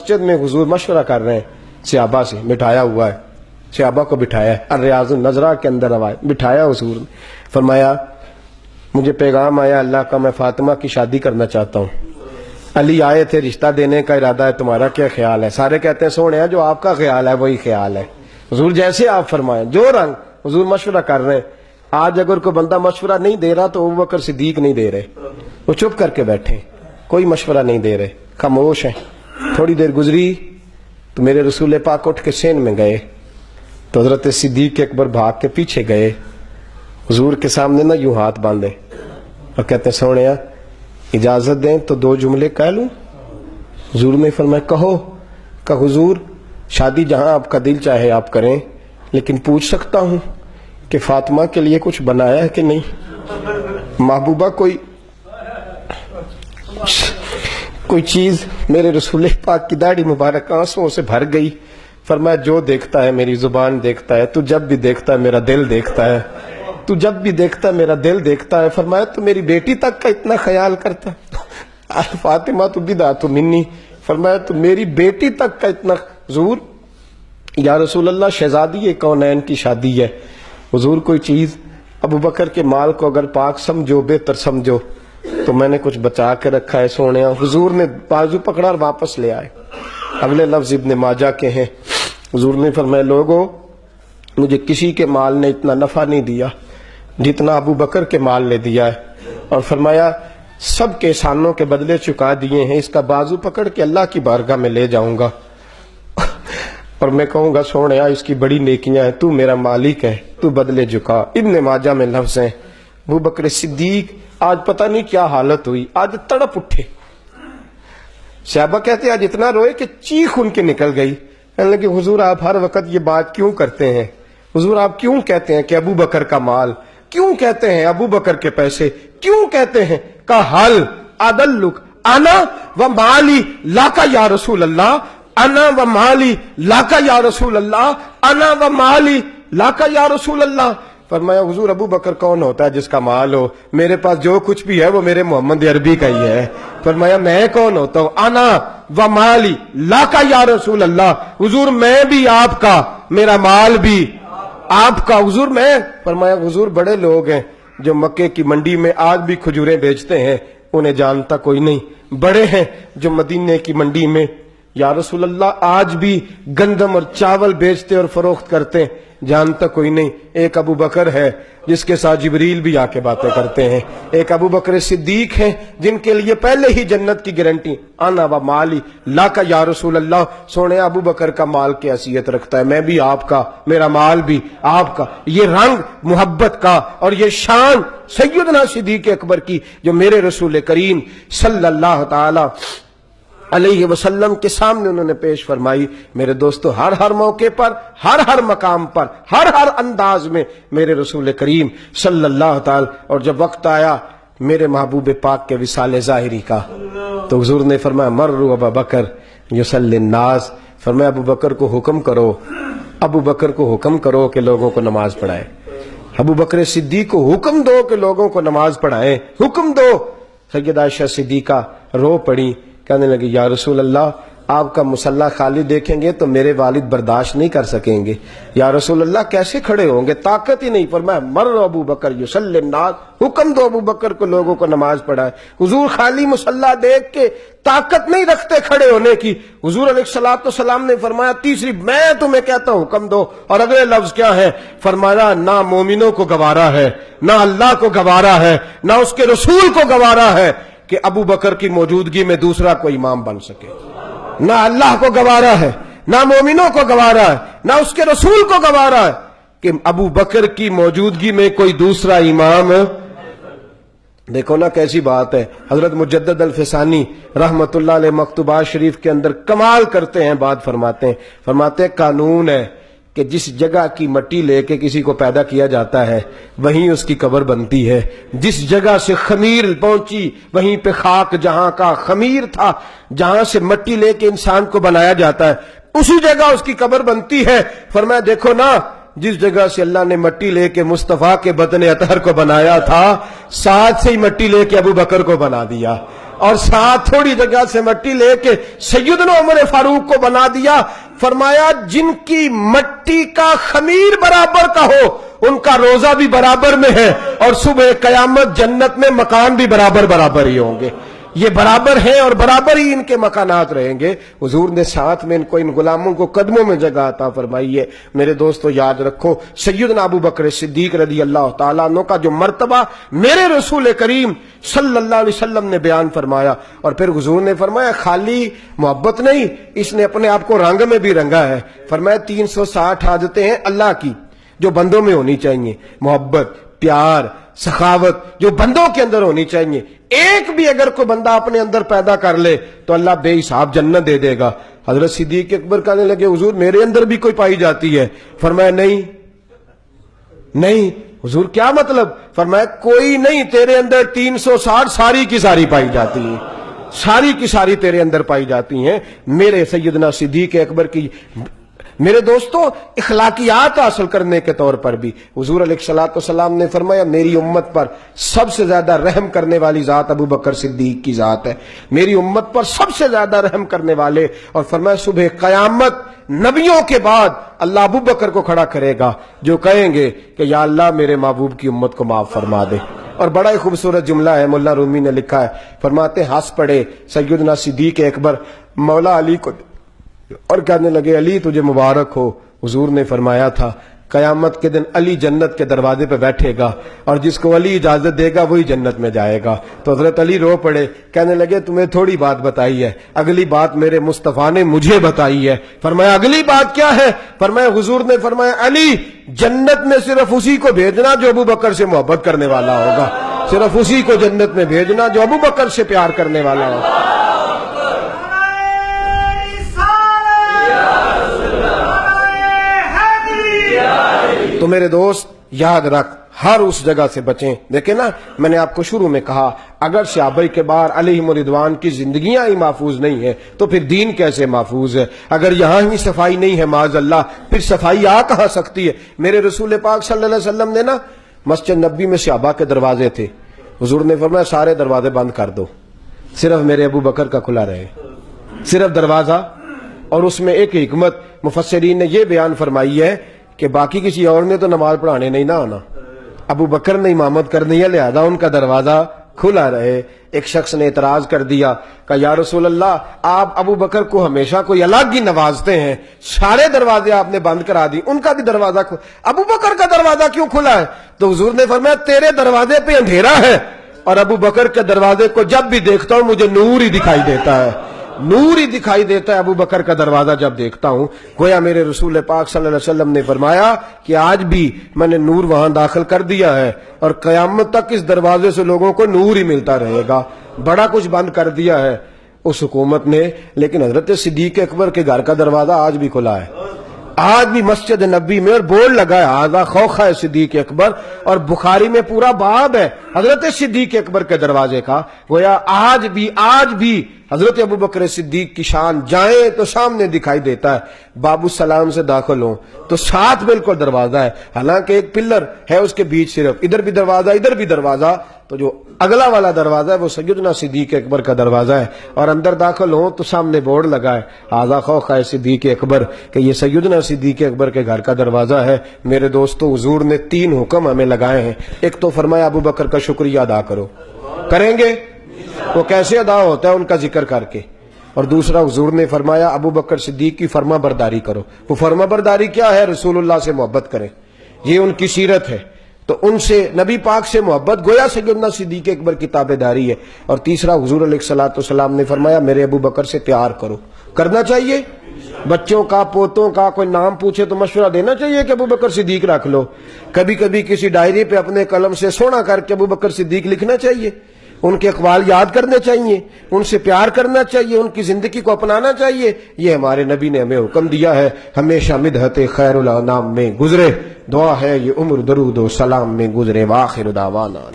مسجد میں حضور مشورہ کر رہے ہیں صحابہ سے، بٹھایا ہوا ہے، صحابہ کو بٹھایا ہے، الریاض النظرہ کے اندر بٹھایا حضور نے، فرمایا مجھے پیغام آیا اللہ کا، میں فاطمہ کی شادی کرنا چاہتا ہوں، علی آئے تھے رشتہ دینے کا ارادہ ہے، تمہارا کیا خیال ہے؟ سارے کہتے ہیں سونے جو آپ کا خیال ہے وہی خیال ہے، حضور جیسے آپ فرمائیں، جو رنگ حضور مشورہ کر رہے ہیں۔ آج اگر کوئی بندہ مشورہ نہیں دے رہا تو ابوبکر صدیق نہیں دے رہے، وہ چپ کر کے بیٹھے، کوئی مشورہ نہیں دے رہے، خاموش ہیں۔ تھوڑی دیر گزری تو میرے رسول پاک اٹھ کے سین میں گئے تو حضرت صدیق اکبر بھاگ کے پیچھے گئے، حضور کے سامنے نہ یوں ہاتھ باندھے اور کہتے ہیں سونے اجازت دیں تو 2 جملے کہہ لوں؟ حضور نے فرمایا کہو۔ کہ حضور شادی جہاں آپ کا دل چاہے آپ کریں، لیکن پوچھ سکتا ہوں کہ فاطمہ کے لیے کچھ بنایا ہے کہ نہیں؟ محبوبہ کوئی چیز؟ میرے رسول پاک کی داڑھی مبارک آنسوؤں سے بھر گئی، فرمایا جو دیکھتا ہے میری زبان دیکھتا ہے، تو جب بھی دیکھتا ہے میرا دل دیکھتا ہے، تو جب بھی دیکھتا ہے میرا دل دیکھتا ہے۔ فرمایا تو میری بیٹی تک کا اتنا خیال کرتا ہے؟ فاطمہ تو بدعت منی، فرمایا تو میری بیٹی تک کا اتنا۔ حضور یا رسول اللہ شہزادی کونین کی شادی ہے، حضور کوئی چیز ابوبکر کے مال کو اگر پاک سمجھو بہتر سمجھو تو میں نے کچھ بچا کے رکھا ہے سونے۔ حضور نے بازو پکڑا اور واپس لے آئے۔ اگلے لفظ ابن ماجہ کے ہیں، حضور نے فرمایا لوگوں مجھے کسی کے مال نے اتنا نفع نہیں دیا جتنا ابوبکر کے مال نے دیا ہے، اور فرمایا سب کے احسانوں کے بدلے چکا دیے ہیں، اس کا بازو پکڑ کے اللہ کی بارگاہ میں لے جاؤں گا اور میں کہوں گا سونے اس کی بڑی نیکیاں ہیں، تو میرا مالک ہے، تو بدلے جھکا۔ ابن ماجہ میں لفظ ہیں ابوبکر صدیق آج پتہ نہیں کیا حالت ہوئی، آج تڑپ اٹھے۔ صحابہ کہتے ہیں آج اتنا روئے کہ چیخ ان کے نکل گئی، کہنے لگے حضور آپ ہر وقت یہ بات کیوں کرتے ہیں؟ حضور آپ کیوں کہتے ہیں کہ ابوبکر کا مال، کیوں کہتے ہیں ابوبکر کے پیسے، کیوں کہتے ہیں؟ کا حل ادلک انا و مالی لاکا یا رسول اللہ، انا و مالی لاکا یا رسول اللہ، انا و مالی لاکا یا رسول اللہ۔ فرمایا حضور ابوبکر کون ہوتا ہے جس کا مال ہو؟ میرے پاس جو کچھ بھی ہے وہ میرے محمد عربی کا ہی ہے۔ فرمایا میں کون ہوتا ہوں؟ انا و مالی لاکا یا رسول اللہ، حضور میں بھی آپ کا، میرا مال بھی آپ کا۔ حضور میں فرمایا حضور بڑے لوگ ہیں جو مکے کی منڈی میں آج بھی کھجوریں بیچتے ہیں، انہیں جانتا کوئی نہیں۔ بڑے ہیں جو مدینے کی منڈی میں یا رسول اللہ آج بھی گندم اور چاول بیچتے اور فروخت کرتے ہیں، جانتا کوئی نہیں۔ ایک ابوبکر ہے جس کے ساتھ جبریل بھی آ کے باتیں کرتے ہیں، ایک ابوبکر صدیق ہیں جن کے لیے پہلے ہی جنت کی گارنٹی، انا و مالی لاکا یا رسول اللہ۔ سونے ابوبکر کا مال کی حیثیت رکھتا ہے، میں بھی آپ کا، میرا مال بھی آپ کا۔ یہ رنگ محبت کا اور یہ شان سیدنا صدیق اکبر کی جو میرے رسول کریم صلی اللہ تعالی علیہ وسلم کے سامنے انہوں نے پیش فرمائی۔ میرے دوستو ہر موقع پر، ہر مقام پر، ہر انداز میں میرے رسول کریم صلی اللہ تعالی۔ اور جب وقت آیا میرے محبوب پاک کے وصال ظاہری کا تو حضور نے فرمایا مروا ابوبکر یصلی الناس، فرمایا ابوبکر کو حکم کرو، ابوبکر کو حکم کرو کہ لوگوں کو نماز پڑھائے، ابوبکر صدیق کو حکم دو کہ لوگوں کو نماز پڑھائیں، حکم دو۔ سیدہ عائشہ صدیقہ رو پڑی، کہنے لگی یا رسول اللہ آپ کا مصلی خالی دیکھیں گے تو میرے والد برداشت نہیں کر سکیں گے، یا رسول اللہ کیسے کھڑے ہوں گے، طاقت ہی نہیں۔ فرمایا مر ابوبکر یصلی الناس، حکم دو ابوبکر کو لوگوں کو نماز پڑھائے۔ حضور خالی مصلی دیکھ کے طاقت نہیں رکھتے کھڑے ہونے کی۔ حضور علیہ الصلوۃ والسلام نے فرمایا تیسری میں تمہیں کہتا ہوں حکم دو، اور اگلے لفظ کیا ہے؟ فرمایا نہ مومنوں کو گوارا ہے، نہ اللہ کو گوارا ہے، نہ اس کے رسول کو گوارا ہے کہ ابو بکر کی موجودگی میں دوسرا کوئی امام بن سکے۔ نہ اللہ کو گوارا ہے، نہ مومنوں کو گوارا ہے، نہ اس کے رسول کو گوارا ہے کہ ابو بکر کی موجودگی میں کوئی دوسرا امام۔ دیکھو نا کیسی بات ہے۔ حضرت مجدد الفسانی رحمت اللہ علیہ مکتوبات شریف کے اندر کمال کرتے ہیں، بات فرماتے ہیں قانون ہے کہ جس جگہ کی مٹی لے کے کسی کو پیدا کیا جاتا ہے وہیں اس کی قبر بنتی ہے، جس جگہ سے خمیر پہنچی وہیں پہ خاک جہاں کا خمیر تھا، جہاں سے مٹی لے کے انسان کو بنایا جاتا ہے اسی جگہ اس کی قبر بنتی ہے۔ فرمایا دیکھو نا جس جگہ سے اللہ نے مٹی لے کے مصطفیٰ کے بدن اطہر کو بنایا تھا، ساتھ سے ہی مٹی لے کے ابو بکر کو بنا دیا، اور ساتھ تھوڑی جگہ سے مٹی لے کے سیدنا عمر فاروق کو بنا دیا۔ فرمایا جن کی مٹی کا خمیر برابر کا ہو ان کا روزہ بھی برابر میں ہے، اور صبح قیامت جنت میں مکان بھی برابر ہی ہوں گے۔ یہ برابر ہیں اور برابر ہی ان کے مکانات رہیں گے۔ حضور نے ساتھ میں ان غلاموں کو قدموں میں جگہ عطا فرمائی ہے۔ میرے دوستو یاد رکھو، سیدنا ابو بکر صدیق رضی اللہ تعالیٰ عنہ کا جو مرتبہ میرے رسول کریم صلی اللہ علیہ وسلم نے بیان فرمایا، اور پھر حضور نے فرمایا خالی محبت نہیں، اس نے اپنے آپ کو رنگ میں بھی رنگا ہے۔ فرمایا 360 عادتیں ہیں اللہ کی جو بندوں میں ہونی چاہیے، محبت، پیار، سخاوت جو بندوں کے اندر ہونی چاہیے، ایک بھی اگر کوئی بندہ اپنے اندر پیدا کر لے تو اللہ بے حساب جنت دے دے گا۔ حضرت صدیق اکبر کہنے لگے حضور میرے اندر بھی کوئی پائی جاتی ہے؟ فرمایا نہیں۔ حضور کیا مطلب؟ فرمایا کوئی نہیں، تیرے اندر 360 ساری کی ساری پائی جاتی ہیں، ساری کی ساری تیرے اندر پائی جاتی ہیں۔ میرے سیدنا صدیق اکبر کی میرے دوستو اخلاقیات حاصل کرنے کے طور پر بھی حضور علیہ الصلوۃ والسلام نے فرمایا میری امت پر سب سے زیادہ رحم کرنے والی ذات ابو بکر صدیق کی ذات ہے، میری امت پر سب سے زیادہ رحم کرنے والے۔ اور فرمایا صبح قیامت نبیوں کے بعد اللہ ابو بکر کو کھڑا کرے گا جو کہیں گے کہ یا اللہ میرے محبوب کی امت کو معاف فرما دے۔ اور بڑا ہی خوبصورت جملہ ہے، مولا رومی نے لکھا ہے، فرماتے ہنس پڑے سیدنا صدیق اکبر مولا علی کو اور کہنے لگے علی تجھے مبارک ہو۔ حضور نے فرمایا تھا قیامت کے دن علی جنت کے دروازے پہ بیٹھے گا اور جس کو علی اجازت دے گا وہی جنت میں جائے گا۔ تو حضرت علی رو پڑے، کہنے لگے تمہیں تھوڑی بات بتائی ہے، اگلی بات میرے مصطفیٰ نے مجھے بتائی ہے۔ فرمایا اگلی بات کیا ہے؟ فرمایا حضور نے فرمایا علی جنت میں صرف اسی کو بھیجنا جو ابو بکر سے محبت کرنے والا ہوگا، صرف اسی کو جنت میں بھیجنا جو ابو بکر سے پیار کرنے والا ہوگا۔ تو میرے دوست یاد رکھ، ہر اس جگہ سے بچیں۔ دیکھیں نا، میں نے آپ کو شروع میں کہا اگر صحابہ کبار علیہم رضوان کی زندگیاں ہی محفوظ نہیں ہیں تو پھر دین کیسے محفوظ ہے؟ اگر یہاں ہی صفائی نہیں ہے معاذ اللہ، پھر صفائی آ کہاں سکتی ہے؟ میرے رسول پاک صلی اللہ علیہ وسلم نے نا مسجد نبی میں صحابہ کے دروازے تھے، حضور نے فرمایا سارے دروازے بند کر دو، صرف میرے ابو بکر کا کھلا رہے، صرف دروازہ۔ اور اس میں ایک حکمت مفسرین نے یہ بیان فرمائی ہے کہ باقی کسی اور نے تو نماز پڑھانے نہیں نہ آنا، ابو بکر نے امامت کرنی ہے، لہذا ان کا دروازہ کھلا رہے۔ ایک شخص نے اعتراض کر دیا کہ یا رسول اللہ آپ ابو بکر کو ہمیشہ کوئی الگ ہی نوازتے ہیں، سارے دروازے آپ نے بند کرا دی، ان کا بھی دروازہ ابو بکر کا دروازہ کیوں کھلا ہے؟ تو حضور نے فرمایا تیرے دروازے پہ اندھیرا ہے اور ابو بکر کے دروازے کو جب بھی دیکھتا ہوں مجھے نور ہی دکھائی دیتا ہے، نور ہی دکھائی دیتا ہے ابو بکر کا دروازہ جب دیکھتا ہوں۔ گویا میرے رسول پاک صلی اللہ علیہ وسلم نے فرمایا کہ آج بھی میں نے نور وہاں داخل کر دیا ہے اور قیامت تک اس دروازے سے لوگوں کو نور ہی ملتا رہے گا۔ بڑا کچھ بند کر دیا ہے اس حکومت نے، لیکن حضرت صدیق اکبر کے گھر کا دروازہ آج بھی کھلا ہے، آج بھی مسجد نبی میں، اور بورڈ لگا ہے آزا خوخ ہے صدیق اکبر، اور بخاری میں پورا باب ہے حضرت صدیق اکبر کے دروازے کا۔ گویا آج بھی حضرت ابو بکر صدیق کی شان جائیں تو سامنے دکھائی دیتا ہے، باب السلام سے داخل ہوں تو ساتھ بالکل دروازہ ہے، حالانکہ ایک پلر ہے اس کے بیچ، صرف ادھر بھی دروازہ ادھر بھی دروازہ، تو جو اگلا والا دروازہ ہے وہ سیدنا صدیق اکبر کا دروازہ ہے، اور اندر داخل ہوں تو سامنے بورڈ لگا ہے آزا خوخ ہے صدیق اکبر کہ یہ سیدنا صدیق اکبر کے گھر کا دروازہ ہے۔ میرے دوستو حضور نے 3 حکم ہمیں لگائے ہیں، ایک تو فرمایا ابو بکر کا شکریہ ادا کرو، کریں گے وہ کیسے ادا ہوتا ہے؟ ان کا ذکر کر کے۔ اور دوسرا حضور نے فرمایا ابو بکر صدیق کی فرما برداری کرو۔ وہ فرما برداری کیا ہے؟ رسول اللہ سے محبت کریں، یہ ان کی سیرت ہے، تو ان سے نبی پاک سے محبت گویا سیدنا صدیق اکبر کی تابعداری ہے۔ اور تیسرا حضور علیہ الصلوۃ والسلام نے فرمایا میرے ابو بکر سے پیار کرو، کرنا چاہیے۔ بچوں کا پوتوں کا کوئی نام پوچھے تو مشورہ دینا چاہیے کہ ابو بکر صدیق رکھ لو، کبھی کبھی کسی ڈائری پہ اپنے قلم سے سونا کر کے ابو بکر صدیق لکھنا چاہیے، ان کے اقوال یاد کرنے چاہیے، ان سے پیار کرنا چاہیے، ان کی زندگی کو اپنانا چاہیے۔ یہ ہمارے نبی نے ہمیں حکم دیا ہے، ہمیشہ مدحت خیر الانام میں گزرے، دعا ہے یہ عمر درود و سلام میں گزرے۔ وآخر دعوانا